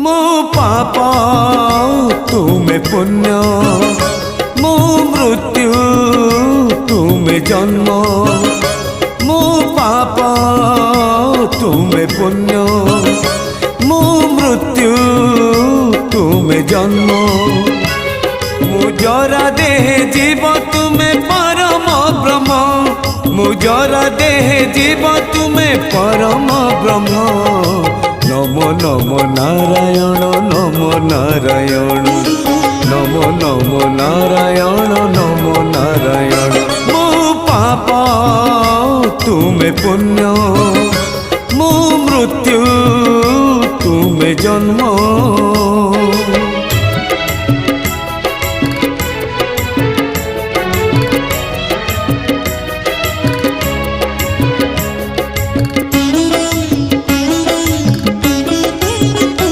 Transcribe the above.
मो पाप तुम्हें पुण्य मो मृत्यु तुम्हें जन्म मो पाप तुम्हें पुण्य मो मृत्यु तुम्हें जन्म मुजरा देह जीव तुम्हें परम ब्रह्म मुजरा देह जीव तुम्हें परम ब्रह्म नमो नमो नारायण नमो नारायण नमो नमो नारायण नमो नारायण मो पाप तुम्हें पुण्य मो मृत्यु तुम्हें जन्म।